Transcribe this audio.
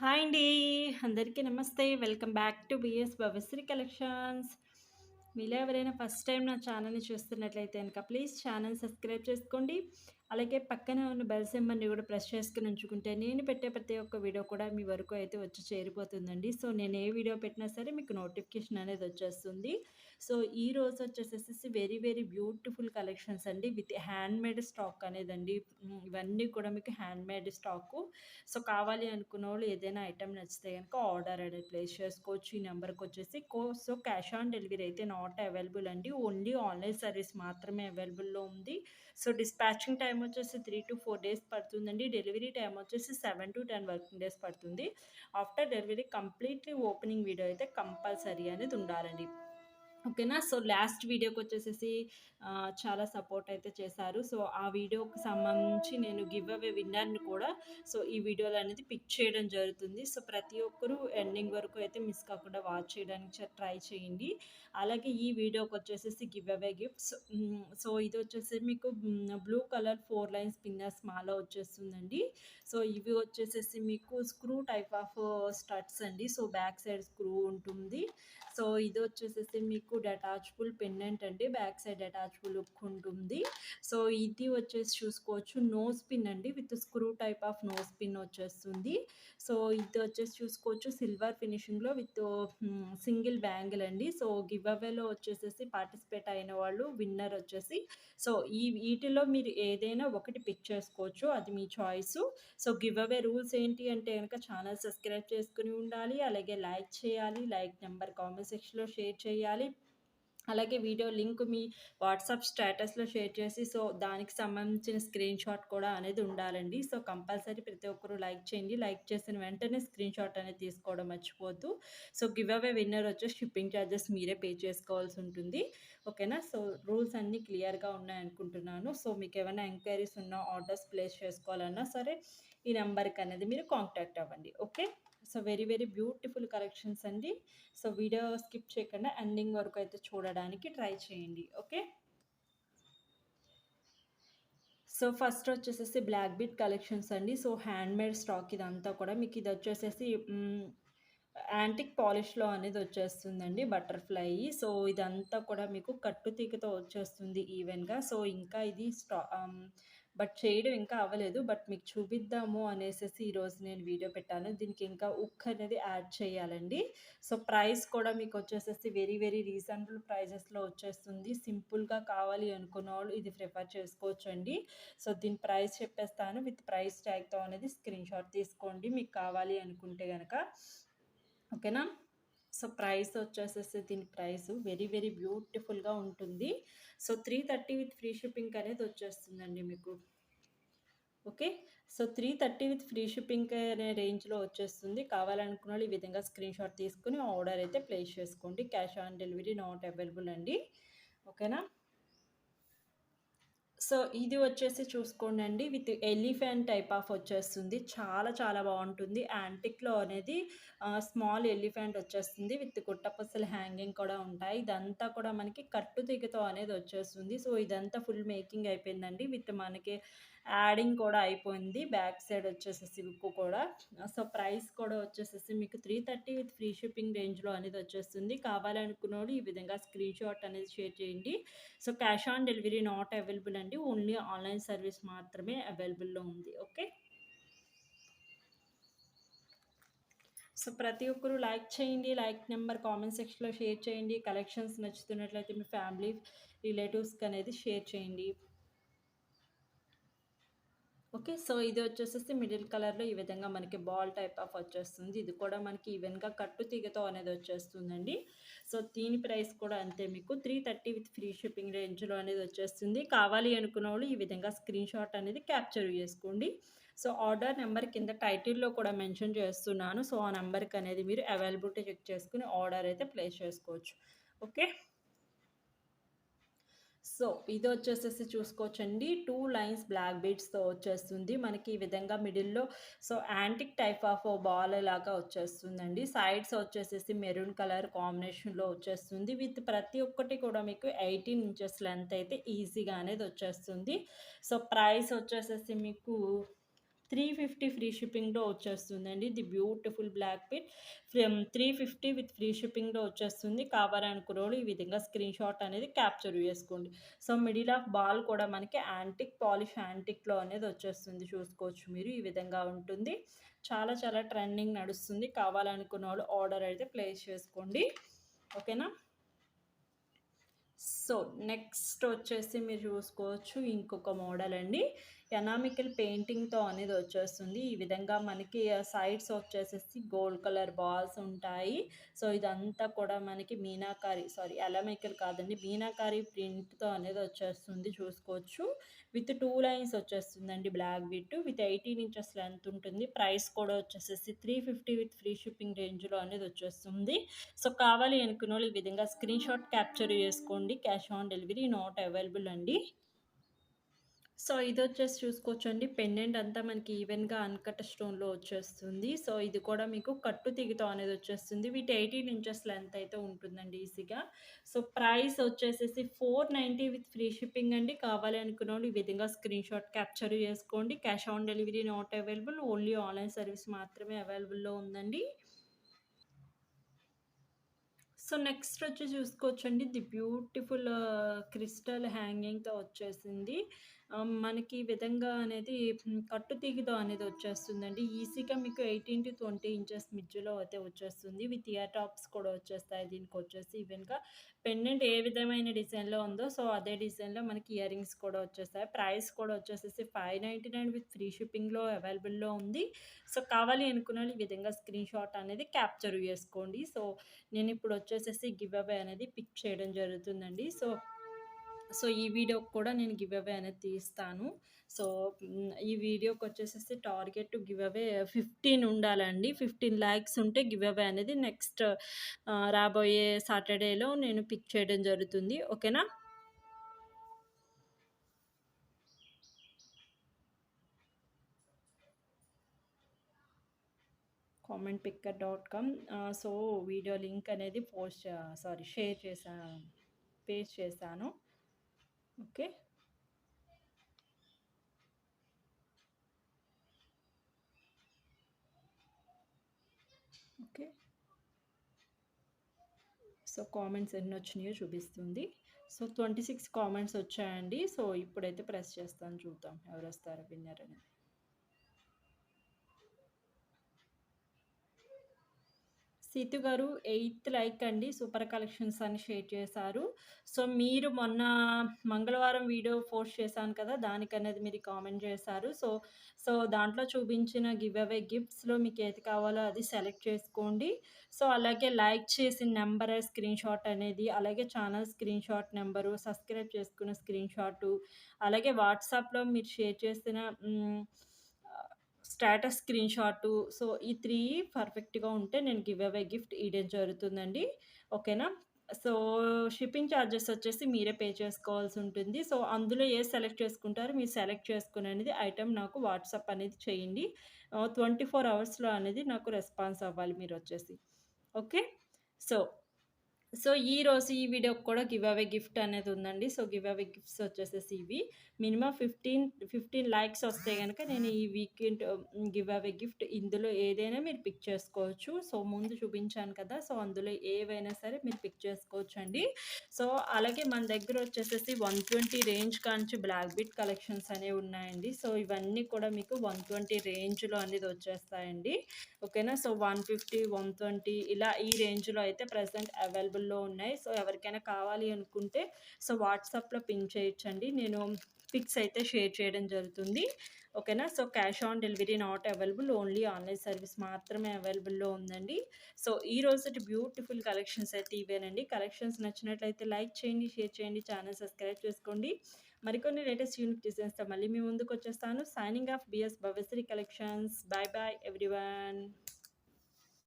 Hi అండి. అందరికీ నమస్తే. Welcome back to BS Bhavyasri collections. మీలో ఎవరైనా ఫస్ట్ టైం నా ఛానల్‌ని చూస్తున్నట్లయితే గనక ప్లీజ్ ఛానల్ సబ్స్క్రైబ్ చేసుకోండి. అలాగే పక్కనే ఉన్న బెల్ సింబల్‌ని కూడా ప్రెస్ చేసుకొని ఉంచుకుంటే నేను పెట్టే ప్రతి ఒక్క వీడియో కూడా మీ వరకు అయితే వచ్చి చేరిపోతుందండి. సో నేను ఏ వీడియో పెట్టినా సరే మీకు నోటిఫికేషన్ అనేది వచ్చేస్తుంది. సో ఈరోజు వచ్చేసేసి వెరీ వెరీ బ్యూటిఫుల్ కలెక్షన్స్ అండి విత్ హ్యాండ్‌మేడ్ స్టాక్ అనేదండి. ఇవన్నీ కూడా మీకు హ్యాండ్‌మేడ్ స్టాకు. సో కావాలి అనుకున్నోళ్ళు ఏదైనా ఐటెం నచ్చితే గనుక ఆర్డర్ అనేది ప్లేస్ చేసుకోవచ్చు. ఈ నెంబర్‌కి వచ్చేసి సో క్యాష్ ఆన్ డెలివరీ అయితే నాట్ అవైలబుల్ అండి. ఓన్లీ ఆన్‌లైన్ సర్వీస్ మాత్రమే అవైలబుల్‌లో ఉంది. సో డిస్పాచింగ్ టైమ్ వచ్చేసి 3-4 డేస్ పడుతుందండి. డెలివరీ టైమ్ వచ్చేసి 7-10 వర్కింగ్ డేస్ పడుతుంది. After delivery completely opening video అయితే కంపల్సరీ అనేది ఉండాలండి. ఓకేనా. సో లాస్ట్ వీడియోకి వచ్చేసేసి చాలా సపోర్ట్ అయితే చేశారు. సో ఆ వీడియోకి సంబంధించి నేను గివ్ అవే విన్నర్ని కూడా సో ఈ వీడియోలో అనేది పిక్ చేయడం జరుగుతుంది. సో ప్రతి ఒక్కరూ ఎండింగ్ వరకు అయితే మిస్ కాకుండా వాచ్ చేయడానికి ట్రై చేయండి. అలాగే ఈ వీడియోకి వచ్చేసేసి గివ్ అవే గిఫ్ట్స్. సో ఇది వచ్చేసి మీకు బ్లూ కలర్ 4 లైన్స్ పిన్నర్స్ మాల వచ్చేస్తుందండి. సో ఇవి వచ్చేసేసి మీకు స్క్రూ టైప్ ఆఫ్ స్టడ్స్ అండి. సో బ్యాక్ సైడ్ స్క్రూ ఉంటుంది. సో ఇది వచ్చేసేసి మీకు అటాచబుల్ పెండెంట్ అండి. బ్యాక్ సైడ్ అటాచబుల్ హుక్ ఉంటుంది. సో ఇది వచ్చేసి చూసుకోవచ్చు నోస్ పిన్ అండి with screw type of nose pin వచ్చేస్తుంది. సో ఇది వచ్చేసి చూసుకోవచ్చు సిల్వర్ ఫినిషింగ్లో విత్ సింగిల్ బ్యాంగిల్ అండి. సో గివ్ అవేలో వచ్చేసేసి పార్టిసిపేట్ అయిన వాళ్ళు విన్నర్ వచ్చేసి సో వీటిలో మీరు ఏదైనా ఒకటి పిక్ చేసుకోవచ్చు. అది మీ choice. So give away rules ఏంటి అంటే కనుక ఛానల్ సబ్స్క్రైబ్ చేసుకుని ఉండాలి. అలాగే లైక్ చేయాలి. లైక్ నెంబర్ కామెంట్ సెక్షన్లో షేర్ చేయాలి. అలాగే వీడియో లింక్ మీ వాట్సాప్ స్టేటస్లో షేర్ చేసి సో దానికి సంబంధించిన స్క్రీన్ షాట్ కూడా అనేది ఉండాలండి. సో కంపల్సరీ ప్రతి ఒక్కరు లైక్ చేయండి. లైక్ చేసిన వెంటనే స్క్రీన్ షాట్ అనేది తీసుకోవడం మర్చిపోద్దు. సో గివ్ అవే విన్నర్ వచ్చేసి షిప్పింగ్ ఛార్జెస్ మీరే పే చేసుకోవాల్సి ఉంటుంది. ఓకేనా. సో రూల్స్ అన్నీ క్లియర్గా ఉన్నాయనుకుంటున్నాను. సో మీకు ఏమైనా ఎంక్వైరీస్ ఉన్నా ఆర్డర్స్ ప్లేస్ చేసుకోవాలన్నా సరే ఈ నెంబర్కి అనేది మీరు కాంటాక్ట్ అవ్వండి. Okay. So very very beautiful collections అండి. సో వీడియో స్కిప్ చేయకుండా ఎండింగ్ వరకు అయితే చూడడానికి ట్రై చేయండి. ఓకే. సో ఫస్ట్ వచ్చేసేసి బ్లాక్ బీట్ కలెక్షన్స్ అండి. సో హ్యాండ్మేడ్ స్టాక్ ఇదంతా కూడా మీకు ఇది వచ్చేసేసి యాంటిక్ పాలిష్లో అనేది వచ్చేస్తుందండి బటర్ఫ్లై. సో ఇదంతా కూడా మీకు కట్టుతీగతో వచ్చేస్తుంది ఈవెన్గా. సో ఇంకా ఇది బట్ చేయడం ఇంకా అవ్వలేదు. బట్ మీకు చూపిద్దాము అనేసి ఈరోజు నేను వీడియో పెట్టాను. దీనికి ఇంకా ఉక్ అనేది యాడ్ చేయాలండి. సో ప్రైస్ కూడా మీకు వచ్చేసేసి వెరీ వెరీ రీజనబుల్ ప్రైజెస్లో వచ్చేస్తుంది. సింపుల్గా కావాలి అనుకున్న వాళ్ళు ఇది ప్రిఫర్ చేసుకోవచ్చండి. సో దీని ప్రైస్ చెప్పేస్తాను. విత్ ప్రైస్ ట్యాగ్తో అనేది స్క్రీన్ షాట్ తీసుకోండి మీకు కావాలి అనుకుంటే కనుక. ఓకేనా. సో ప్రైస్ వచ్చేసేసి దీని ప్రైస్ వెరీ వెరీ బ్యూటిఫుల్గా ఉంటుంది. సో 330 విత్ ఫ్రీ షిప్పింగ్ అనేది వచ్చేస్తుందండి మీకు. Okay. So 330 with free shipping అనే రేంజ్లో వచ్చేస్తుంది. కావాలనుకున్న వాళ్ళు ఈ విధంగా స్క్రీన్ షాట్ తీసుకుని ఆర్డర్ అయితే ప్లేస్ చేసుకోండి. Cash on delivery not available అండి. ఓకేనా. సో ఇది వచ్చేసి చూసుకోండి విత్ ఎలిఫెంట్ టైప్ ఆఫ్ వచ్చేస్తుంది. చాలా చాలా బాగుంటుంది. యాంటిక్లో అనేది స్మాల్ ఎలిఫెంట్ వచ్చేస్తుంది విత్ గుట్టపసలు హ్యాంగింగ్ కూడా ఉంటాయి. ఇదంతా కూడా మనకి కట్టు తీగతో అనేది వచ్చేస్తుంది. సో ఇదంతా ఫుల్ మేకింగ్ అయిపోయిందండి. విత్ మనకి యాడింగ్ కూడా అయిపోయింది. బ్యాక్ సైడ్ వచ్చేసేసి బుక్ కూడా. సో ప్రైస్ కూడా వచ్చేసేసి మీకు 330 విత్ ఫ్రీ షిప్పింగ్ రేంజ్లో అనేది వచ్చేస్తుంది. కావాలనుకున్నోడు ఈ విధంగా స్క్రీన్ షాట్ అనేది షేర్ చేయండి. So cash on delivery not available అండి. ఓన్లీ ఆన్లైన్ సర్వీస్ మాత్రమే అవైలబుల్లో ఉంది. ఓకే. సో ప్రతి ఒక్కరు లైక్ చేయండి. లైక్ నెంబర్ కామెంట్ సెక్షన్లో షేర్ చేయండి. కలెక్షన్స్ నచ్చుతున్నట్లయితే మీ ఫ్యామిలీ రిలేటివ్స్కి అనేది షేర్ చేయండి. ఓకే. సో ఇది వచ్చేసేసి మిడిల్ కలర్‌లో ఈ విధంగా మనకి బాల్ టైప్ ఆఫ్ వచ్చేస్తుంది. ఇది కూడా మనకి ఈవెన్‌గా కట్టు తీగతో అనేది వచ్చేస్తుందండి. సో దీని ప్రైస్ కూడా అంతే మీకు 330 విత్ ఫ్రీ షిప్పింగ్ రేంజ్‌లో అనేది వచ్చేస్తుంది. కావాలి అనుకున్నోళ్ళు ఈ విధంగా స్క్రీన్ షాట్ అనేది క్యాప్చర్ చేసుకోండి. సో ఆర్డర్ నెంబర్ కింద టైటిల్‌లో కూడా మెన్షన్ చేస్తున్నాను. సో ఆ నెంబర్‌కి అనేది మీరు అవైలబిలిటీ చెక్ చేసుకొని ఆర్డర్ అయితే ప్లేస్ చేసుకోవచ్చు. ఓకే. సో ఇది వచ్చేసేసి చూసుకోవచ్చండి 2 లైన్స్ బ్లాక్ బీడ్స్‌తో వచ్చేస్తుంది. మనకి ఈ విధంగా మిడిల్‌లో so antique type of ball లాగా వచ్చేస్తుందండి. సైడ్స్ వచ్చేసేసి మెరూన్ కలర్ కాంబినేషన్‌లో వచ్చేస్తుంది. విత్ ప్రతి ఒక్కటి కూడా మీకు 18 ఇంచెస్ లెంత్ అయితే ఈజీగా అనేది వచ్చేస్తుంది. సో ప్రైస్ వచ్చేసేసి మీకు 350 ఫ్రీ షిప్పింగ్‌లో వచ్చేస్తుందండి. The beautiful black pit from 350 with free షిప్పింగ్‌లో వచ్చేస్తుంది. కావాలనుకున్నోళ్ళు ఈ విధంగా స్క్రీన్‌షాట్ అనేది క్యాప్చర్ చేసుకోండి. సో, మిడిల్ ఆఫ్ బాల్ కూడా మనకి యాంటిక్ పాలిష్ యాంటిక్‌లో అనేది వచ్చేస్తుంది. చూసుకోవచ్చు మీరు ఈ విధంగా ఉంటుంది. చాలా చాలా ట్రెండింగ్ నడుస్తుంది. కావాలనుకున్నోళ్ళు ఆర్డర్ అయితే ప్లేస్ చేసుకోండి. ఓకేనా? సో, నెక్స్ట్ వచ్చేసి మీరు చూసుకోవచ్చు ఇంకొక మోడల్ అండి. ఎనామికల్ పెయింటింగ్‌తో అనేది వచ్చేస్తుంది. ఈ విధంగా మనకి సైడ్స్ వచ్చేసేసి గోల్డ్ కలర్ బాల్స్ ఉంటాయి. సో, ఇదంతా కూడా మనకి ఎలామికల్ కాదండి. మీనాకారి ప్రింట్‌తో అనేది వచ్చేస్తుంది చూసుకోవచ్చు. విత్ 2 లైన్స్ వచ్చేస్తుందండి black bit. With 18 inches length ఉంటుంది. ప్రైస్ కూడా వచ్చేసేసి 350 విత్ ఫ్రీ షిప్పింగ్ రేంజ్‌లో అనేది వచ్చేస్తుంది. సో, కావాలి అనుకున్నోళ్ళు ఈ విధంగా స్క్రీన్‌షాట్ క్యాప్చర్ చేసుకోండి. Cash on delivery not available అండి. సో, ఇదొచ్చేసి చూసుకోవచ్చండి. పెండెంట్ అంతా మనకి ఈవెన్‌గా అన్‌కట్ స్టోన్‌లో వచ్చేస్తుంది. సో, ఇది కూడా మీకు కట్టు తీగతో అనేది వచ్చేస్తుంది. వీటి 18 ఇంచెస్ లెంత్ అయితే ఉంటుందండి ఈజీగా. సో, ప్రైస్ వచ్చేసేసి 490 విత్ ఫ్రీ షిప్పింగ్ అండి. కావాలి అనుకున్నోళ్ళు ఈ విధంగా స్క్రీన్‌షాట్ క్యాప్చర్ చేసుకోండి. Cash on delivery not available. Only online service మాత్రమే అవైలబుల్‌లో ఉందండి. సో, నెక్స్ట్ వచ్చి చూసుకోవచ్చండి. ది బ్యూటిఫుల్ క్రిస్టల్ హ్యాంగింగ్‌తో వచ్చేసింది. మనకి ఈ విధంగా అనేది కట్టు తీగతో అనేది వచ్చేస్తుందండి. ఈజీగా మీకు 18-20 ఇంచెస్ మధ్యలో అయితే వచ్చేస్తుంది. విత్ ఇయర్ టాప్స్ కూడా వచ్చేస్తాయి. దీనికొచ్చేసి ఈవెన్‌గా పెండెంట్ ఏ విధమైన డిజైన్‌లో ఉందో, సో, అదే డిజైన్‌లో మనకి ఇయర్ రింగ్స్ కూడా వచ్చేస్తాయి. ప్రైస్ కూడా వచ్చేసేసి 599 విత్ ఫ్రీ షిప్పింగ్‌లో అవైలబుల్‌లో ఉంది. సో, కావాలి అనుకున్నోళ్ళు ఈ విధంగా స్క్రీన్‌షాట్ అనేది క్యాప్చర్ చేసుకోండి. సో, నేనిప్పుడు వచ్చేసేసి గివ్ అవే అనేది పిక్ చేయడం జరుగుతుందండి. సో, ఈ వీడియోకి కూడా నేను గివ్ అవే అనేది తీస్తాను. సో, ఈ వీడియోకొచ్చేసేసి టార్గెట్ గివ్ అవే 15 ఉండాలండి. 15 లాక్స్ ఉంటే గివ్ అవే అనేది నెక్స్ట్ రాబోయే సాటర్డేలో నేను పిక్ చేయడం జరుగుతుంది. ఓకేనా? కామెంట్‌పిక్కర్.com సో, వీడియో లింక్ అనేది షేర్ చేశాను. పేస్ట్ చేశాను. ఓకే. ఓకే. సో, కామెంట్స్ ఎన్నొచ్చినాయో చూపిస్తుంది. సో, 26 కామెంట్స్ వచ్చాయండి. సో, ఇప్పుడైతే ప్రెస్ చేస్తాను చూద్దాం ఎవరొస్తారో విన్నర్ అనేది. సీతు గారు 8థ్ లైక్ అండి. సూపర్ కలెక్షన్స్ అని షేర్ చేశారు. సో, మీరు మొన్న మంగళవారం వీడియో పోస్ట్ చేశాను కదా! దానికనేది మీరు కామెంట్ చేశారు. సో, దాంట్లో చూపించిన గివ్ అవే గిఫ్ట్స్‌లో మీకు ఏది కావాలో అది సెలెక్ట్ చేసుకోండి. సో, అలాగే లైక్ చేసిన నంబర్ స్క్రీన్‌షాట్ అనేది, అలాగే ఛానల్ స్క్రీన్‌షాట్ నంబరు, సబ్స్క్రైబ్ చేసుకున్న స్క్రీన్‌షాటు, అలాగే వాట్సాప్‌లో మీరు షేర్ చేసిన స్టేటస్ స్క్రీన్‌షాటు. సో, ఈ 3 పర్ఫెక్ట్‌గా ఉంటే నేను గివ్ అవే గిఫ్ట్ ఇయడం జరుగుతుందండి. ఓకేనా? సో, షిప్పింగ్ చార్జెస్ వచ్చేసి మీరే పే చేసుకోవాల్సుంటుంది. సో, అందులో ఏది సెలెక్ట్ చేసుకుంటారో మీరు సెలెక్ట్ చేసుకుననేది ఐటెమ్ నాకు వాట్సాప్ అనేది చేయండి. 24 అవర్స్‌లో అనేది నాకు రెస్పాన్స్ అవ్వాలి మీరొచ్చేసి. ఓకే. సో ఈరోజు ఈ వీడియోకి కూడా గివ్ అవే గిఫ్ట్ అనేది ఉందండి. సో, గివ్ అవే గిఫ్ట్స్ వచ్చేసేసి ఇవి. మినిమమ్ 15 లైక్స్ వస్తే గనక నేను ఈ వీకెండ్ గివ్ అవే గిఫ్ట్ ఇందులో ఏదైనా మీరు పిక్ చేసుకోవచ్చు. సో, ముందు చూపించాను కదా! సో, అందులో ఏవైనా సరే మీరు పిక్ చేసుకోవచ్చండి. సో, అలాగే మన దగ్గర వచ్చేసేసి 120 రేంజ్ కాంచి బ్లాక్ బిట్ కలెక్షన్స్ అనేవి ఉన్నాయండి. సో, ఇవన్నీ కూడా మీకు 120 రేంజ్‌లో అనేది వచ్చేస్తాయండి. ఓకేనా? సో, 150, 120 ఇలా ఈ రేంజ్‌లో అయితే ప్రెజెంట్ అవైలబుల్‌లో ఉన్నాయి. సో, ఎవరికైనా కావాలి అనుకుంటే సో, వాట్సాప్‌లో పింగ్ చేయొచ్చండి. నేను పిక్స్ అయితే షేర్ చేయడం జరుగుతుంది. ఓకేనా? So, cash on delivery not available. Only online service మాత్రమే అవైలబుల్‌లో ఉందండి. సో, ఈ రోజుటి బ్యూటిఫుల్ కలెక్షన్స్ అయితే ఇవేనండి. కలెక్షన్స్ నచ్చినట్లయితే లైక్ చేయండి, షేర్ చేయండి, ఛానెల్ సబ్స్క్రైబ్ చేసుకోండి. మరికొన్ని లేటెస్ట్ యూనిక్ డిజైన్స్‌తో మళ్ళీ మీ ముందుకొచ్చేస్తాను. Signing off BS Bhavyasri collections. Bye bye everyone.